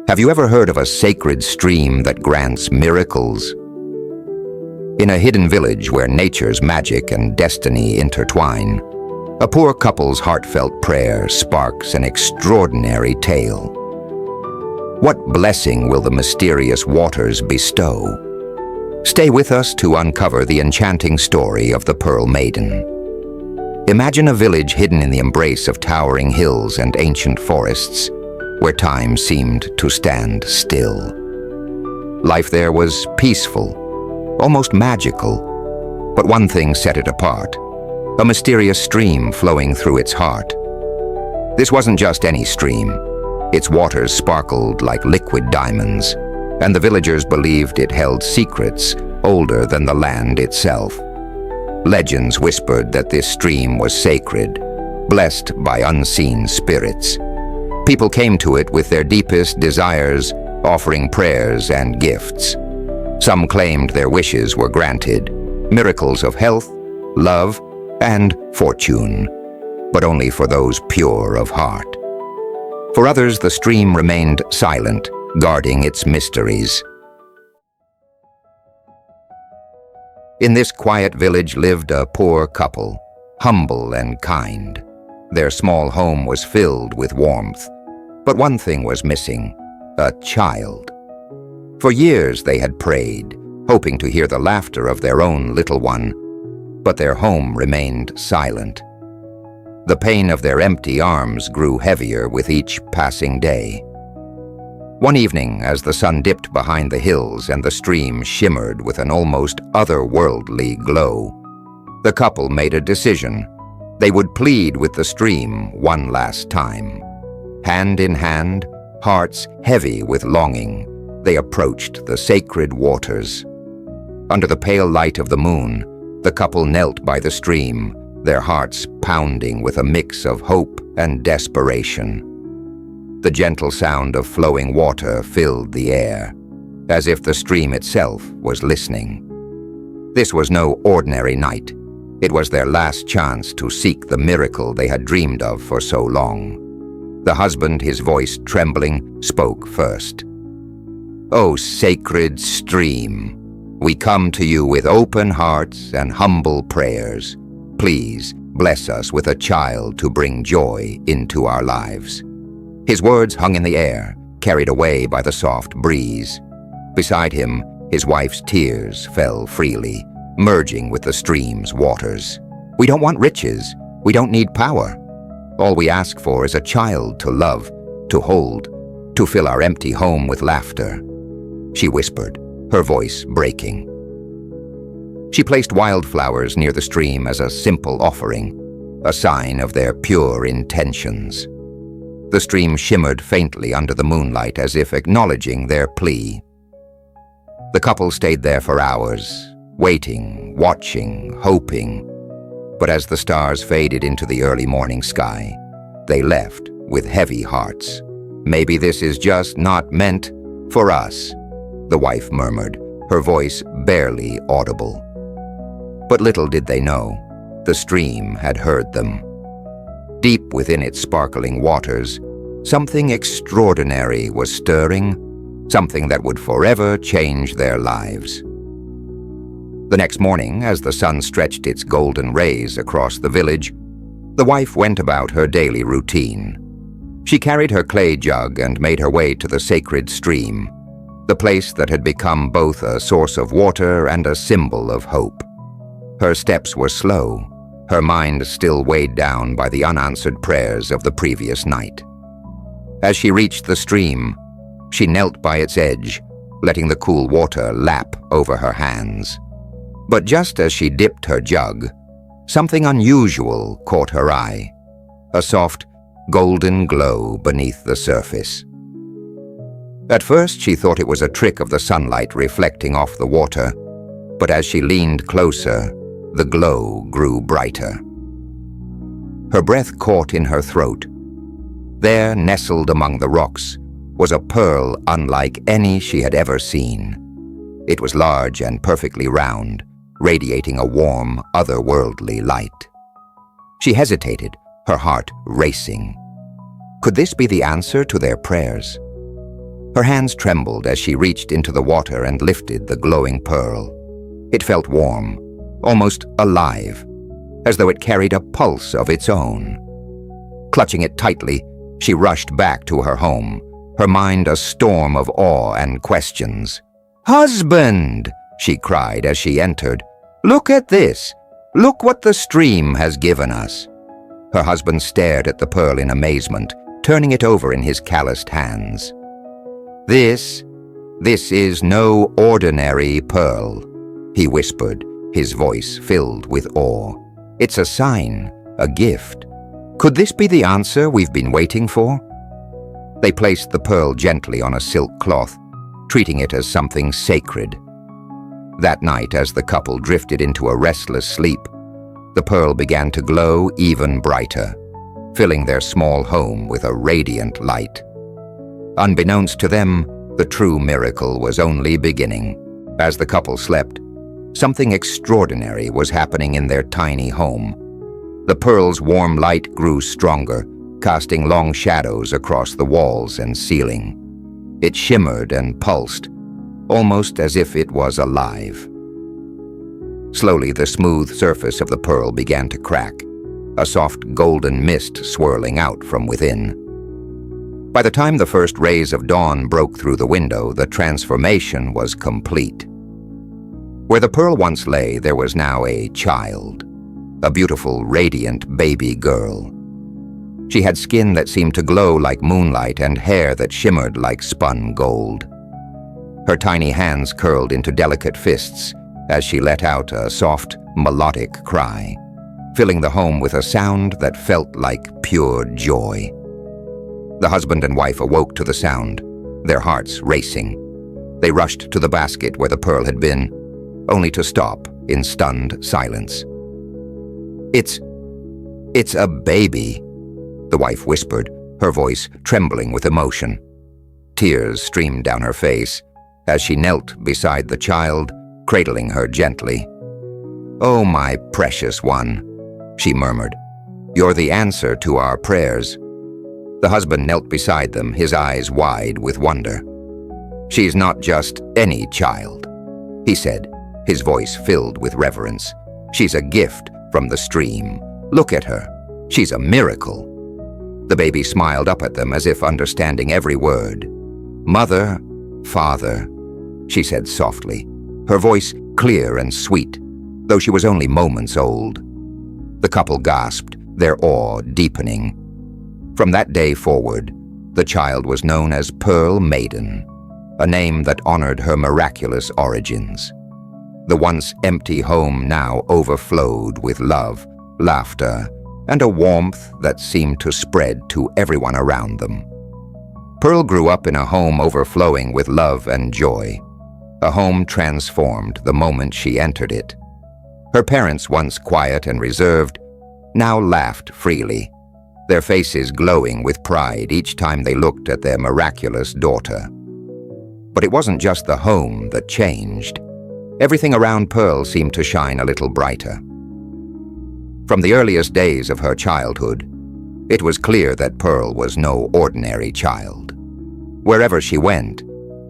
Have you ever heard of a sacred stream that grants miracles? In a hidden village where nature's magic and destiny intertwine, a poor couple's heartfelt prayer sparks an extraordinary tale. What blessing will the mysterious waters bestow? Stay with us to uncover the enchanting story of the Pearl Maiden. Imagine a village hidden in the embrace of towering hills and ancient forests, where time seemed to stand still. Life there was peaceful, almost magical, but one thing set it apart: a mysterious stream flowing through its heart. This wasn't just any stream. Its waters sparkled like liquid diamonds, and the villagers believed it held secrets older than the land itself. Legends whispered that this stream was sacred, blessed by unseen spirits. People came to it with their deepest desires, offering prayers and gifts. Some claimed their wishes were granted, miracles of health, love, and fortune, but only for those pure of heart. For others, the stream remained silent, guarding its mysteries. In this quiet village lived a poor couple, humble and kind. Their small home was filled with warmth, but one thing was missing: a child. For years they had prayed, hoping to hear the laughter of their own little one, but their home remained silent. The pain of their empty arms grew heavier with each passing day. One evening, as the sun dipped behind the hills and the stream shimmered with an almost otherworldly glow, the couple made a decision. They would plead with the stream one last time. Hand in hand, hearts heavy with longing, they approached the sacred waters. Under the pale light of the moon, the couple knelt by the stream, their hearts pounding with a mix of hope and desperation. The gentle sound of flowing water filled the air, as if the stream itself was listening. This was no ordinary night. It was their last chance to seek the miracle they had dreamed of for so long. The husband, his voice trembling, spoke first. "O sacred stream, we come to you with open hearts and humble prayers. Please bless us with a child to bring joy into our lives." His words hung in the air, carried away by the soft breeze. Beside him, his wife's tears fell freely, merging with the stream's waters. "We don't want riches. We don't need power. All we ask for is a child to love, to hold, to fill our empty home with laughter," she whispered, her voice breaking. She placed wildflowers near the stream as a simple offering, a sign of their pure intentions. The stream shimmered faintly under the moonlight as if acknowledging their plea. The couple stayed there for hours, waiting, watching, hoping. But as the stars faded into the early morning sky, they left with heavy hearts. "Maybe this is just not meant for us," the wife murmured, her voice barely audible. But little did they know, the stream had heard them. Deep within its sparkling waters, something extraordinary was stirring, something that would forever change their lives. The next morning, as the sun stretched its golden rays across the village, the wife went about her daily routine. She carried her clay jug and made her way to the sacred stream, the place that had become both a source of water and a symbol of hope. Her steps were slow, her mind still weighed down by the unanswered prayers of the previous night. As she reached the stream, she knelt by its edge, letting the cool water lap over her hands. But just as she dipped her jug, something unusual caught her eye, a soft, golden glow beneath the surface. At first, she thought it was a trick of the sunlight reflecting off the water, but as she leaned closer, the glow grew brighter. Her breath caught in her throat. There, nestled among the rocks, was a pearl unlike any she had ever seen. It was large and perfectly round, radiating a warm, otherworldly light. She hesitated, her heart racing. Could this be the answer to their prayers? Her hands trembled as she reached into the water and lifted the glowing pearl. It felt warm, almost alive, as though it carried a pulse of its own. Clutching it tightly, she rushed back to her home, her mind a storm of awe and questions. "Husband!" she cried as she entered. "Look at this! Look what the stream has given us!" Her husband stared at the pearl in amazement, turning it over in his calloused hands. This is no ordinary pearl," he whispered, his voice filled with awe. "It's a sign, a gift. Could this be the answer we've been waiting for?" They placed the pearl gently on a silk cloth, treating it as something sacred. That night, as the couple drifted into a restless sleep, the pearl began to glow even brighter, filling their small home with a radiant light. Unbeknownst to them, the true miracle was only beginning. As the couple slept, something extraordinary was happening in their tiny home. The pearl's warm light grew stronger, casting long shadows across the walls and ceiling. It shimmered and pulsed, almost as if it was alive. Slowly, the smooth surface of the pearl began to crack, a soft golden mist swirling out from within. By the time the first rays of dawn broke through the window, the transformation was complete. Where the pearl once lay, there was now a child, a beautiful, radiant baby girl. She had skin that seemed to glow like moonlight and hair that shimmered like spun gold. Her tiny hands curled into delicate fists as she let out a soft, melodic cry, filling the home with a sound that felt like pure joy. The husband and wife awoke to the sound, their hearts racing. They rushed to the basket where the pearl had been, only to stop in stunned silence. It's a baby," the wife whispered, her voice trembling with emotion. Tears streamed down her face as she knelt beside the child, cradling her gently. "Oh, my precious one," she murmured. "You're the answer to our prayers." The husband knelt beside them, his eyes wide with wonder. "She's not just any child," he said, his voice filled with reverence. "She's a gift from the stream. Look at her. She's a miracle." The baby smiled up at them as if understanding every word. "Mother, father," she said softly, her voice clear and sweet, though she was only moments old. The couple gasped, their awe deepening. From that day forward, the child was known as Pearl Maiden, a name that honored her miraculous origins. The once empty home now overflowed with love, laughter, and a warmth that seemed to spread to everyone around them. Pearl grew up in a home overflowing with love and joy, a home transformed the moment she entered it. Her parents, once quiet and reserved, now laughed freely, their faces glowing with pride each time they looked at their miraculous daughter. But it wasn't just the home that changed. Everything around Pearl seemed to shine a little brighter. From the earliest days of her childhood, it was clear that Pearl was no ordinary child. Wherever she went,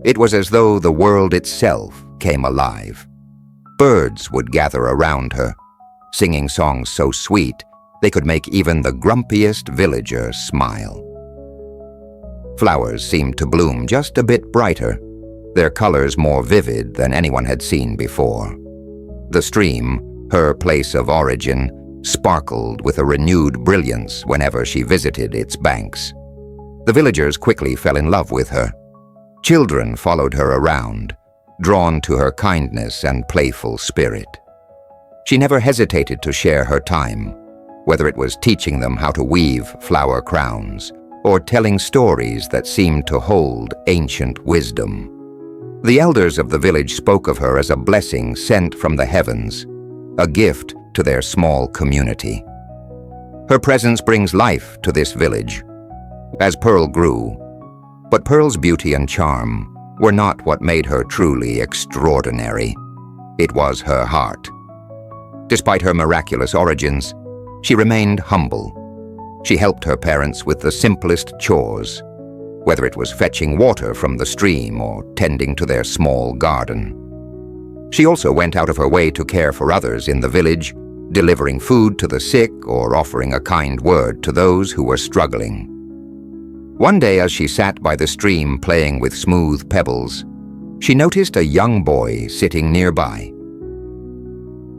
it was as though the world itself came alive. Birds would gather around her, singing songs so sweet they could make even the grumpiest villager smile. Flowers seemed to bloom just a bit brighter, their colors more vivid than anyone had seen before. The stream, her place of origin, sparkled with a renewed brilliance whenever she visited its banks. The villagers quickly fell in love with her. Children followed her around, drawn to her kindness and playful spirit. She never hesitated to share her time, whether it was teaching them how to weave flower crowns or telling stories that seemed to hold ancient wisdom. The elders of the village spoke of her as a blessing sent from the heavens, a gift to their small community. Her presence brings life to this village. As Pearl grew, but Pearl's beauty and charm were not what made her truly extraordinary. It was her heart. Despite her miraculous origins, she remained humble. She helped her parents with the simplest chores, whether it was fetching water from the stream or tending to their small garden. She also went out of her way to care for others in the village, delivering food to the sick or offering a kind word to those who were struggling. One day, as she sat by the stream playing with smooth pebbles, she noticed a young boy sitting nearby.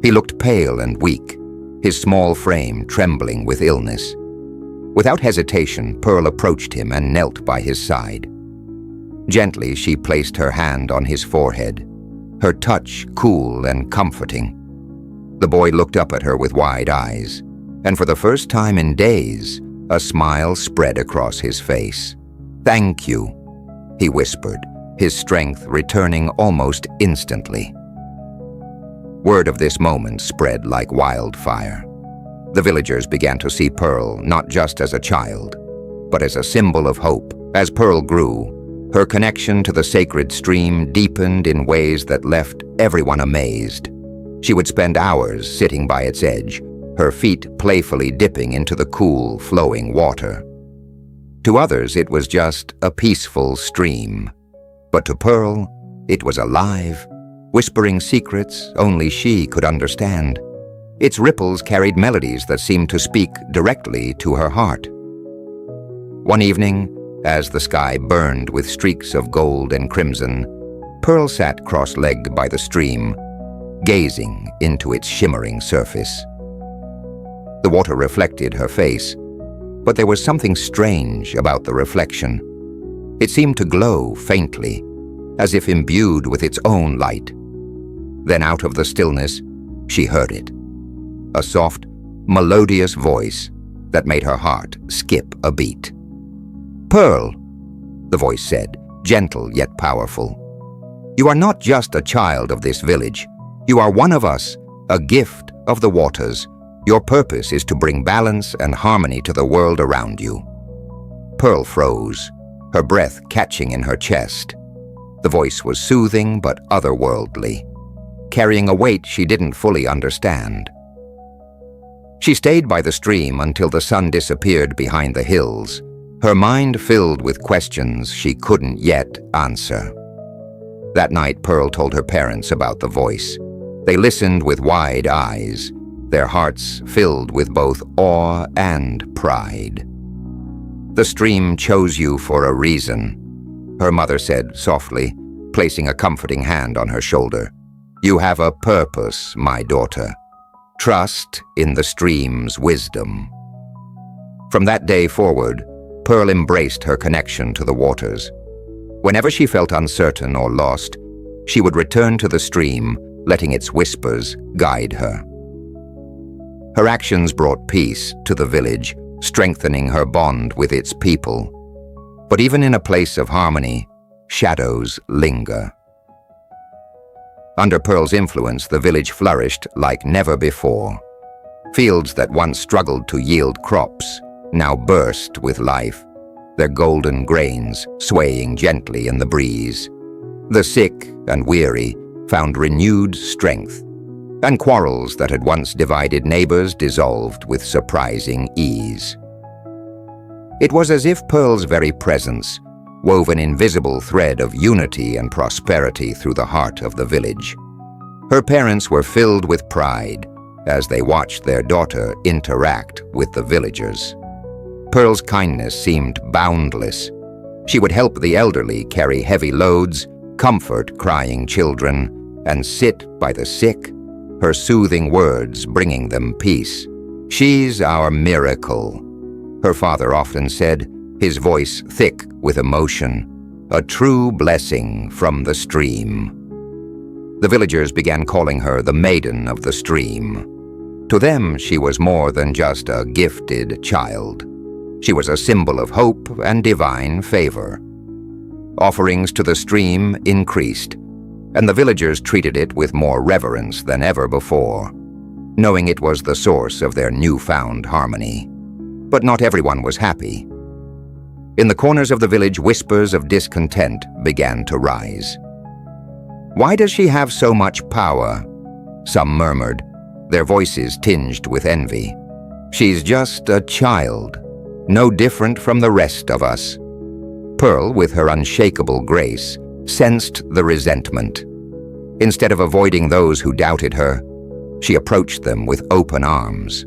He looked pale and weak, his small frame trembling with illness. Without hesitation, Pearl approached him and knelt by his side. Gently, she placed her hand on his forehead, her touch cool and comforting. The boy looked up at her with wide eyes, and for the first time in days, a smile spread across his face. "Thank you," he whispered, his strength returning almost instantly. Word of this moment spread like wildfire. The villagers began to see Pearl not just as a child, but as a symbol of hope. As Pearl grew, her connection to the sacred stream deepened in ways that left everyone amazed. She would spend hours sitting by its edge, her feet playfully dipping into the cool, flowing water. To others, it was just a peaceful stream. But to Pearl, it was alive, whispering secrets only she could understand. Its ripples carried melodies that seemed to speak directly to her heart. One evening, as the sky burned with streaks of gold and crimson, Pearl sat cross-legged by the stream, gazing into its shimmering surface. The water reflected her face, but there was something strange about the reflection. It seemed to glow faintly, as if imbued with its own light. Then out of the stillness, she heard it. A soft, melodious voice that made her heart skip a beat. "Pearl," the voice said, gentle yet powerful. "You are not just a child of this village. You are one of us, a gift of the waters. Your purpose is to bring balance and harmony to the world around you." Pearl froze, her breath catching in her chest. The voice was soothing but otherworldly, carrying a weight she didn't fully understand. She stayed by the stream until the sun disappeared behind the hills, her mind filled with questions she couldn't yet answer. That night, Pearl told her parents about the voice. They listened with wide eyes, their hearts filled with both awe and pride. "The stream chose you for a reason," her mother said softly, placing a comforting hand on her shoulder. "You have a purpose, my daughter. Trust in the stream's wisdom." From that day forward, Pearl embraced her connection to the waters. Whenever she felt uncertain or lost, she would return to the stream, letting its whispers guide her. Her actions brought peace to the village, strengthening her bond with its people. But even in a place of harmony, shadows linger. Under Pearl's influence, the village flourished like never before. Fields that once struggled to yield crops now burst with life, their golden grains swaying gently in the breeze. The sick and weary found renewed strength, and quarrels that had once divided neighbors dissolved with surprising ease. It was as if Pearl's very presence wove an invisible thread of unity and prosperity through the heart of the village. Her parents were filled with pride as they watched their daughter interact with the villagers. Pearl's kindness seemed boundless. She would help the elderly carry heavy loads, comfort crying children, and sit by the sick, her soothing words bringing them peace. "She's our miracle," her father often said, his voice thick with emotion. "A true blessing from the stream." The villagers began calling her the Maiden of the Stream. To them, she was more than just a gifted child. She was a symbol of hope and divine favor. Offerings to the stream increased, and the villagers treated it with more reverence than ever before, knowing it was the source of their newfound harmony. But not everyone was happy. In the corners of the village, whispers of discontent began to rise. "Why does she have so much power?" some murmured, their voices tinged with envy. "She's just a child, no different from the rest of us." Pearl, with her unshakable grace, sensed the resentment. Instead of avoiding those who doubted her, she approached them with open arms.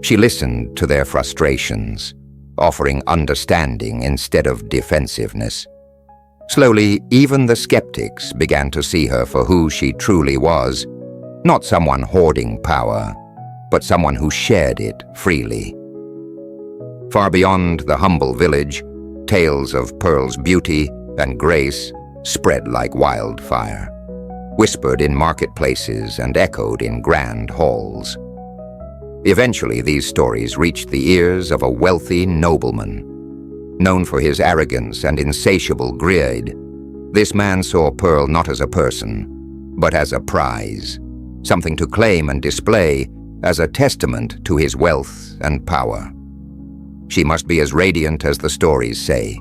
She listened to their frustrations, offering understanding instead of defensiveness. Slowly, even the skeptics began to see her for who she truly was, not someone hoarding power, but someone who shared it freely. Far beyond the humble village, tales of Pearl's beauty and grace spread like wildfire, whispered in marketplaces and echoed in grand halls. Eventually, these stories reached the ears of a wealthy nobleman. Known for his arrogance and insatiable greed, this man saw Pearl not as a person, but as a prize, something to claim and display as a testament to his wealth and power. She must be as radiant as the stories say,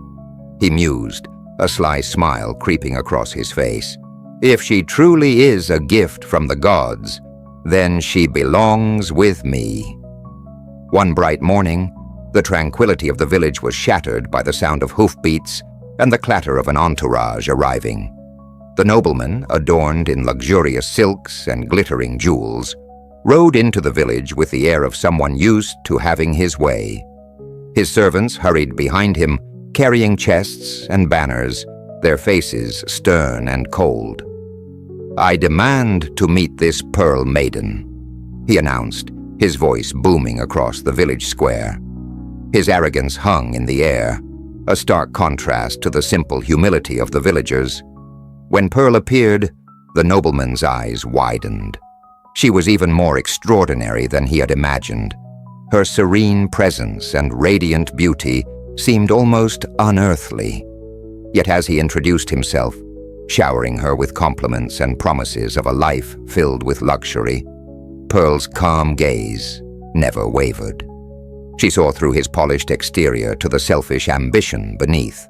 he mused, a sly smile creeping across his face. If she truly is a gift from the gods, then she belongs with me. One bright morning, the tranquility of the village was shattered by the sound of hoofbeats and the clatter of an entourage arriving. The nobleman, adorned in luxurious silks and glittering jewels, rode into the village with the air of someone used to having his way. His servants hurried behind him, carrying chests and banners, their faces stern and cold. "I demand to meet this Pearl Maiden," he announced, his voice booming across the village square. His arrogance hung in the air, a stark contrast to the simple humility of the villagers. When Pearl appeared, the nobleman's eyes widened. She was even more extraordinary than he had imagined. Her serene presence and radiant beauty seemed almost unearthly. Yet as he introduced himself, showering her with compliments and promises of a life filled with luxury, Pearl's calm gaze never wavered. She saw through his polished exterior to the selfish ambition beneath.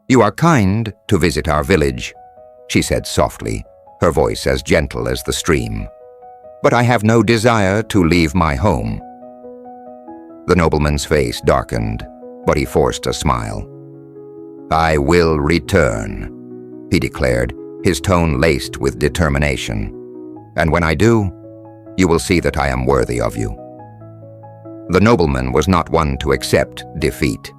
"You are kind to visit our village," she said softly, her voice as gentle as the stream. "But I have no desire to leave my home." The nobleman's face darkened, but he forced a smile. "I will return," he declared, his tone laced with determination. "And when I do, you will see that I am worthy of you." The nobleman was not one to accept defeat.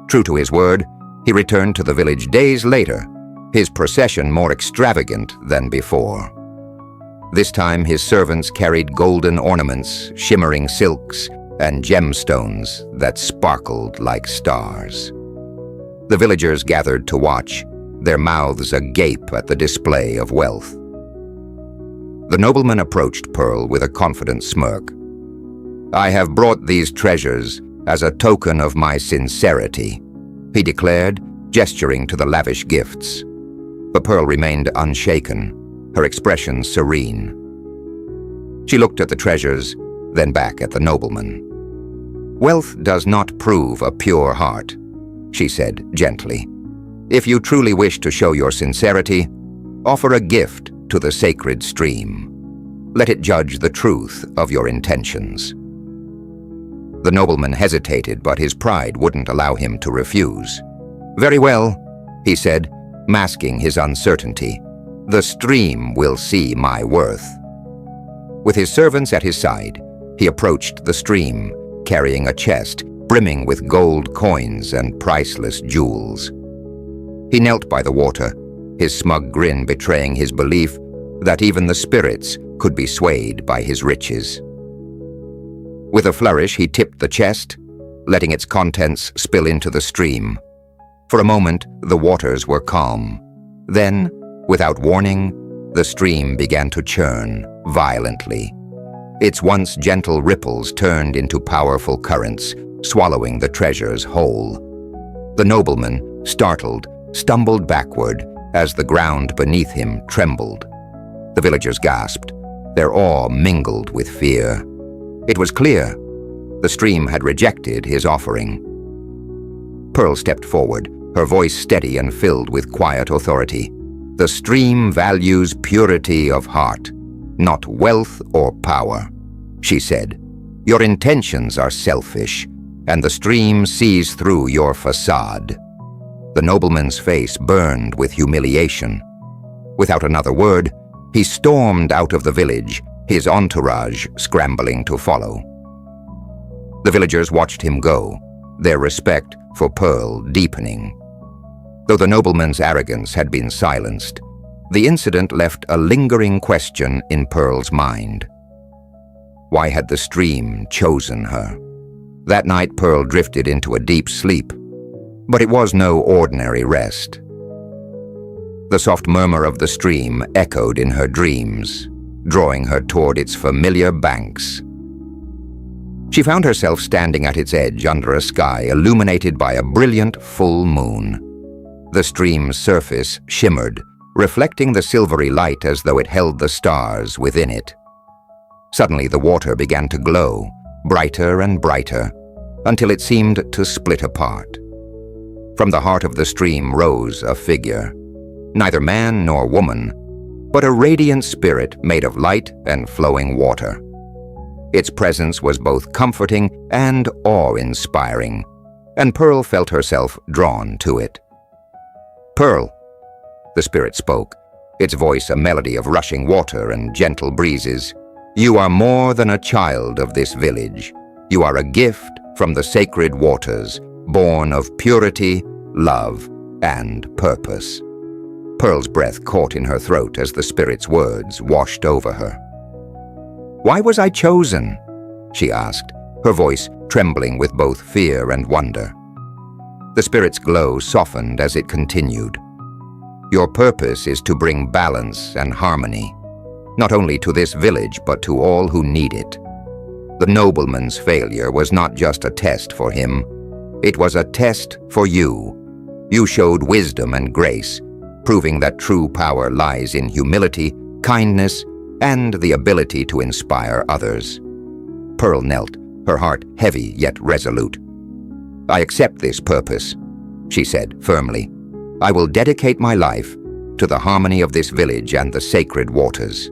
True to his word, he returned to the village days later, his procession more extravagant than before. This time his servants carried golden ornaments, shimmering silks, and gemstones that sparkled like stars. The villagers gathered to watch, their mouths agape at the display of wealth. The nobleman approached Pearl with a confident smirk. "I have brought these treasures as a token of my sincerity," he declared, gesturing to the lavish gifts. But Pearl remained unshaken, her expression serene. She looked at the treasures, then back at the nobleman. "Wealth does not prove a pure heart," she said gently. "If you truly wish to show your sincerity, offer a gift to the sacred stream. Let it judge the truth of your intentions." The nobleman hesitated, but his pride wouldn't allow him to refuse. "Very well," he said, masking his uncertainty. "The stream will see my worth." With his servants at his side, he approached the stream, carrying a chest brimming with gold coins and priceless jewels. He knelt by the water, his smug grin betraying his belief that even the spirits could be swayed by his riches. With a flourish, he tipped the chest, letting its contents spill into the stream. For a moment, the waters were calm. Then, without warning, the stream began to churn violently. Its once gentle ripples turned into powerful currents, swallowing the treasures whole. The nobleman, startled, stumbled backward as the ground beneath him trembled. The villagers gasped, their awe mingled with fear. It was clear. The stream had rejected his offering. Pearl stepped forward, her voice steady and filled with quiet authority. "The stream values purity of heart, not wealth or power," she said. "Your intentions are selfish. and the stream sees through your facade." The nobleman's face burned with humiliation. Without another word, he stormed out of the village, his entourage scrambling to follow. The villagers watched him go, their respect for Pearl deepening. Though the nobleman's arrogance had been silenced, the incident left a lingering question in Pearl's mind. Why had the stream chosen her? That night Pearl drifted into a deep sleep, but it was no ordinary rest. The soft murmur of the stream echoed in her dreams, drawing her toward its familiar banks. She found herself standing at its edge under a sky illuminated by a brilliant full moon. The stream's surface shimmered, reflecting the silvery light as though it held the stars within it. Suddenly the water began to glow, brighter and brighter, until it seemed to split apart. From the heart of the stream rose a figure, neither man nor woman, but a radiant spirit made of light and flowing water. Its presence was both comforting and awe-inspiring, and Pearl felt herself drawn to it. "Pearl," the spirit spoke, its voice a melody of rushing water and gentle breezes, "you are more than a child of this village. You are a gift from the sacred waters, born of purity, love, and purpose." Pearl's breath caught in her throat as the spirit's words washed over her. "Why was I chosen?" she asked, her voice trembling with both fear and wonder. The spirit's glow softened as it continued. "Your purpose is to bring balance and harmony, not only to this village but to all who need it. The nobleman's failure was not just a test for him, it was a test for you. You showed wisdom and grace, proving that true power lies in humility, kindness, and the ability to inspire others." Pearl knelt, her heart heavy yet resolute. "I accept this purpose," she said firmly. "I will dedicate my life to the harmony of this village and the sacred waters."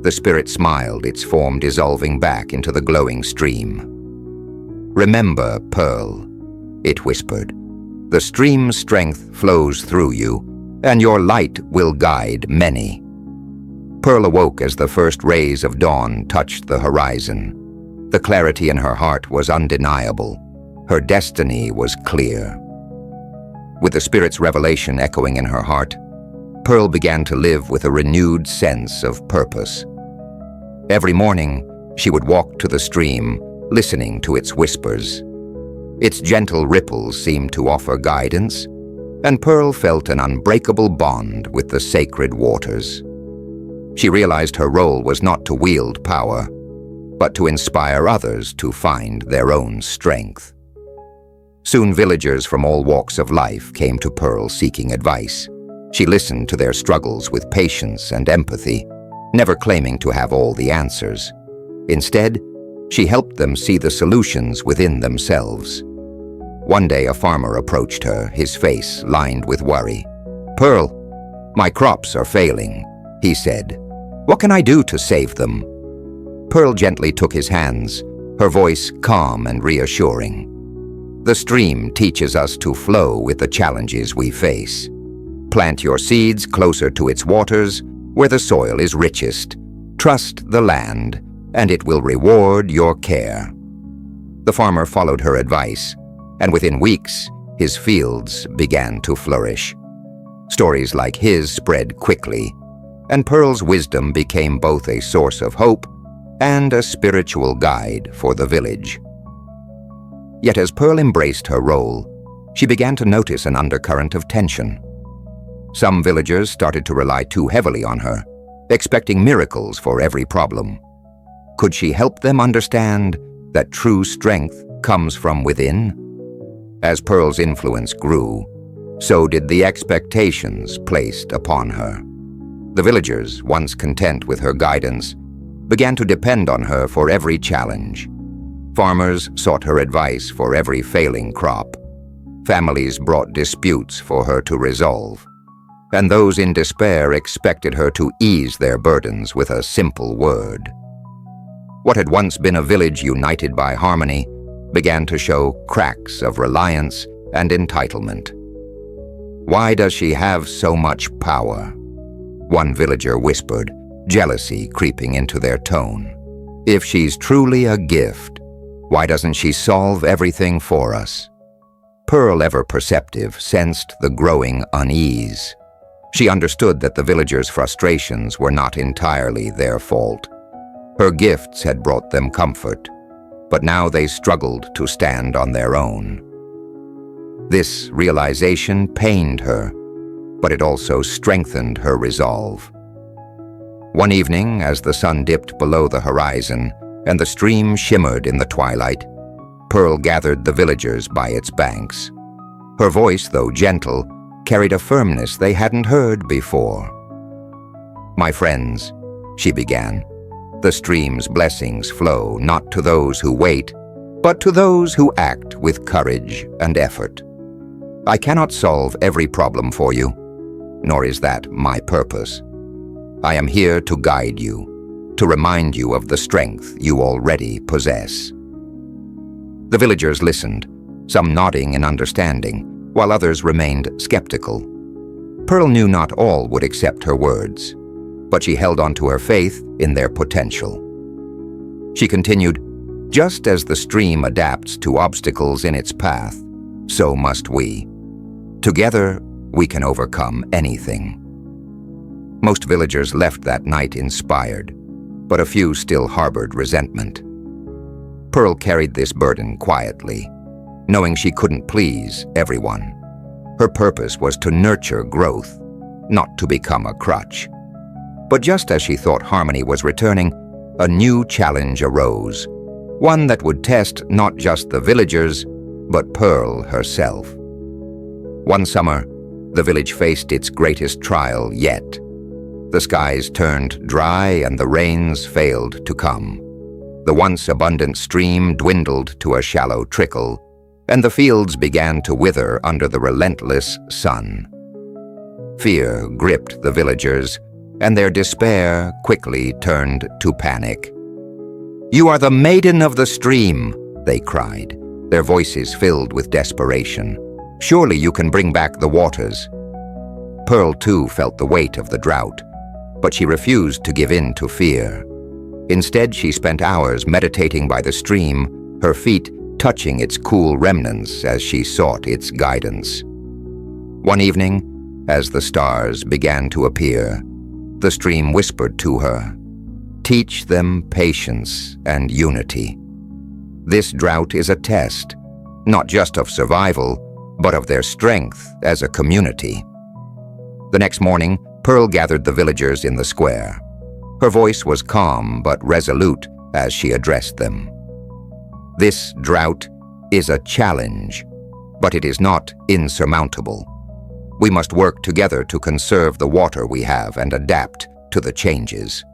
The spirit smiled, its form dissolving back into the glowing stream. "Remember, Pearl," it whispered, "the stream's strength flows through you, and your light will guide many." Pearl awoke as the first rays of dawn touched the horizon. The clarity in her heart was undeniable. Her destiny was clear. With the spirit's revelation echoing in her heart, Pearl began to live with a renewed sense of purpose. Every morning, she would walk to the stream, listening to its whispers. Its gentle ripples seemed to offer guidance, and Pearl felt an unbreakable bond with the sacred waters. She realized her role was not to wield power, but to inspire others to find their own strength. Soon villagers from all walks of life came to Pearl seeking advice. She listened to their struggles with patience and empathy, never claiming to have all the answers. Instead, she helped them see the solutions within themselves. One day a farmer approached her, his face lined with worry. "Pearl, my crops are failing," he said. "What can I do to save them?" Pearl gently took his hands, her voice calm and reassuring. "The stream teaches us to flow with the challenges we face. Plant your seeds closer to its waters, where the soil is richest. Trust the land, and it will reward your care." The farmer followed her advice, and within weeks, his fields began to flourish. Stories like his spread quickly, and Pearl's wisdom became both a source of hope and a spiritual guide for the village. Yet as Pearl embraced her role, she began to notice an undercurrent of tension. Some villagers started to rely too heavily on her, expecting miracles for every problem. Could she help them understand that true strength comes from within? As Pearl's influence grew, so did the expectations placed upon her. The villagers, once content with her guidance, began to depend on her for every challenge. Farmers sought her advice for every failing crop. Families brought disputes for her to resolve. And those in despair expected her to ease their burdens with a simple word. What had once been a village united by harmony began to show cracks of reliance and entitlement. "Why does she have so much power?" one villager whispered, jealousy creeping into their tone. "If she's truly a gift, why doesn't she solve everything for us?" Pearl, ever perceptive, sensed the growing unease. She understood that the villagers' frustrations were not entirely their fault. Her gifts had brought them comfort, but now they struggled to stand on their own. This realization pained her, but it also strengthened her resolve. One evening, as the sun dipped below the horizon and the stream shimmered in the twilight, Pearl gathered the villagers by its banks. Her voice, though gentle, carried a firmness they hadn't heard before. "My friends," she began, "the stream's blessings flow not to those who wait, but to those who act with courage and effort. I cannot solve every problem for you, nor is that my purpose. I am here to guide you, to remind you of the strength you already possess." The villagers listened, some nodding in understanding, while others remained skeptical. Pearl knew not all would accept her words, but she held on to her faith in their potential. She continued, "Just as the stream adapts to obstacles in its path, so must we. Together, we can overcome anything." Most villagers left that night inspired, but a few still harbored resentment. Pearl carried this burden quietly, knowing she couldn't please everyone. Her purpose was to nurture growth, not to become a crutch. But just as she thought harmony was returning, a new challenge arose, one that would test not just the villagers, but Pearl herself. One summer, the village faced its greatest trial yet. The skies turned dry and the rains failed to come. The once abundant stream dwindled to a shallow trickle, and the fields began to wither under the relentless sun. Fear gripped the villagers, and their despair quickly turned to panic. "You are the maiden of the stream," they cried, their voices filled with desperation. "Surely you can bring back the waters." Pearl too felt the weight of the drought, but she refused to give in to fear. Instead, she spent hours meditating by the stream, her feet touching its cool remnants as she sought its guidance. One evening, as the stars began to appear, the stream whispered to her, "Teach them patience and unity. This drought is a test, not just of survival, but of their strength as a community." The next morning, Pearl gathered the villagers in the square. Her voice was calm but resolute as she addressed them. "This drought is a challenge, but it is not insurmountable. We must work together to conserve the water we have and adapt to the changes.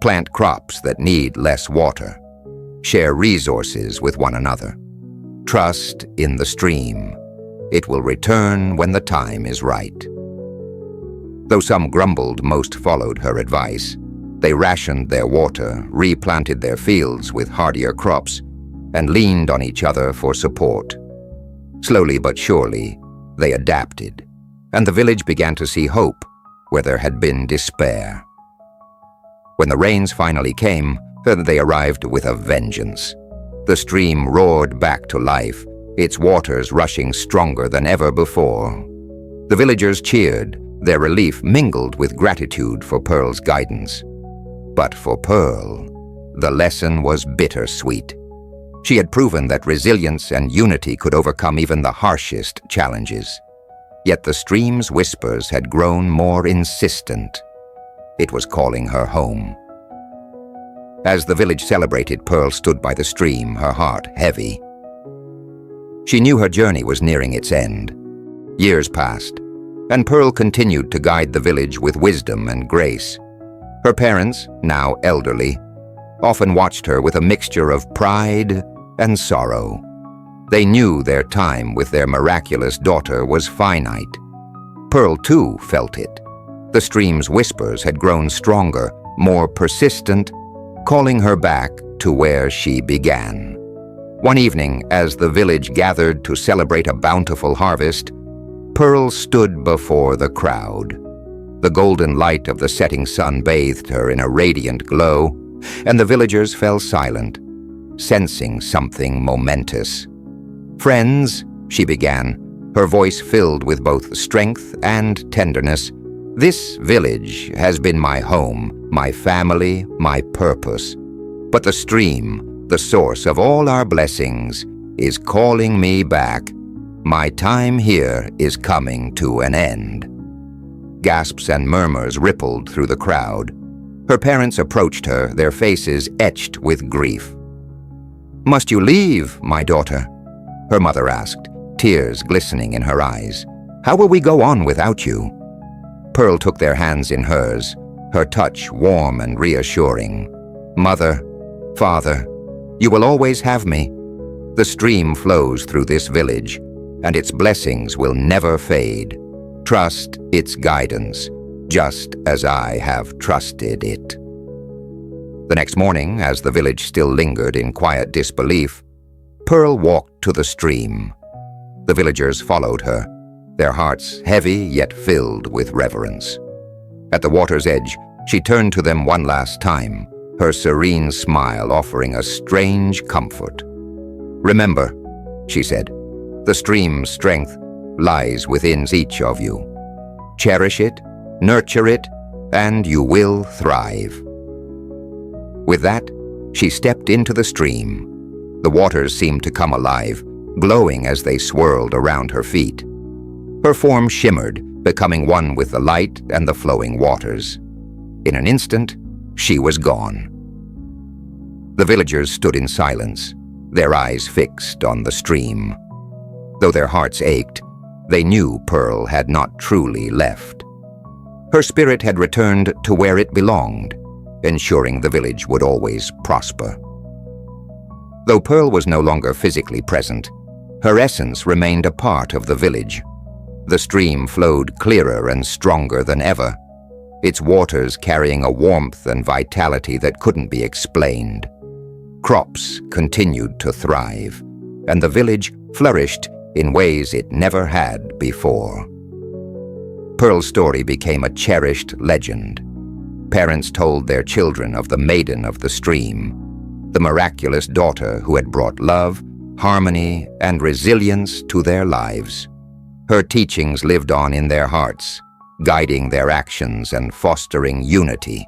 Plant crops that need less water. Share resources with one another. Trust in the stream. It will return when the time is right." Though some grumbled, most followed her advice. They rationed their water, replanted their fields with hardier crops, and leaned on each other for support. Slowly but surely, they adapted, and the village began to see hope where there had been despair. When the rains finally came, they arrived with a vengeance. The stream roared back to life, its waters rushing stronger than ever before. The villagers cheered, their relief mingled with gratitude for Pearl's guidance. But for Pearl, the lesson was bittersweet. She had proven that resilience and unity could overcome even the harshest challenges. Yet the stream's whispers had grown more insistent. It was calling her home. As the village celebrated, Pearl stood by the stream, her heart heavy. She knew her journey was nearing its end. Years passed, and Pearl continued to guide the village with wisdom and grace. Her parents, now elderly, often watched her with a mixture of pride and sorrow. They knew their time with their miraculous daughter was finite. Pearl too felt it. The stream's whispers had grown stronger, more persistent, calling her back to where she began. One evening, as the village gathered to celebrate a bountiful harvest, Pearl stood before the crowd. The golden light of the setting sun bathed her in a radiant glow, and the villagers fell silent, sensing something momentous. "Friends," she began, her voice filled with both strength and tenderness, "this village has been my home, my family, my purpose. But the stream, the source of all our blessings, is calling me back. My time here is coming to an end." Gasps and murmurs rippled through the crowd. Her parents approached her, their faces etched with grief. "Must you leave, my daughter?" her mother asked, tears glistening in her eyes. "How will we go on without you?" Pearl took their hands in hers, her touch warm and reassuring. "Mother, Father, you will always have me. The stream flows through this village, and its blessings will never fade. Trust its guidance, just as I have trusted it." The next morning, as the village still lingered in quiet disbelief, Pearl walked to the stream. The villagers followed her, their hearts heavy yet filled with reverence. At the water's edge, she turned to them one last time, her serene smile offering a strange comfort. "Remember," she said, "the stream's strength lies within each of you. Cherish it, nurture it, and you will thrive." With that, she stepped into the stream. The waters seemed to come alive, glowing as they swirled around her feet. Her form shimmered, becoming one with the light and the flowing waters. In an instant, she was gone. The villagers stood in silence, their eyes fixed on the stream. Though their hearts ached, they knew Pearl had not truly left. Her spirit had returned to where it belonged, ensuring the village would always prosper. Though Pearl was no longer physically present, her essence remained a part of the village. The stream flowed clearer and stronger than ever, its waters carrying a warmth and vitality that couldn't be explained. Crops continued to thrive, and the village flourished in ways it never had before. Pearl's story became a cherished legend. Parents told their children of the maiden of the stream, the miraculous daughter who had brought love, harmony, and resilience to their lives. Her teachings lived on in their hearts, guiding their actions and fostering unity.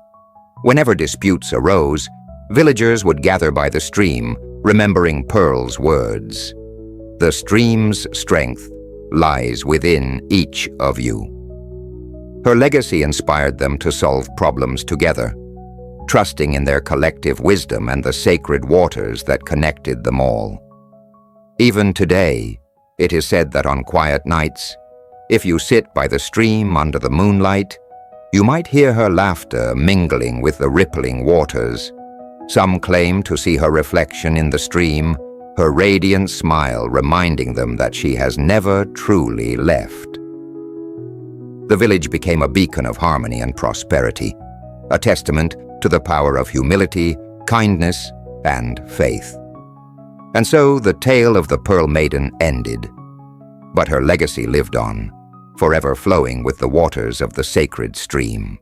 Whenever disputes arose, villagers would gather by the stream, remembering Pearl's words. "The stream's strength lies within each of you." Her legacy inspired them to solve problems together, trusting in their collective wisdom and the sacred waters that connected them all. Even today, it is said that on quiet nights, if you sit by the stream under the moonlight, you might hear her laughter mingling with the rippling waters. Some claim to see her reflection in the stream, her radiant smile reminding them that she has never truly left. The village became a beacon of harmony and prosperity, a testament to the power of humility, kindness, and faith. And so the tale of the Pearl Maiden ended, but her legacy lived on, forever flowing with the waters of the sacred stream.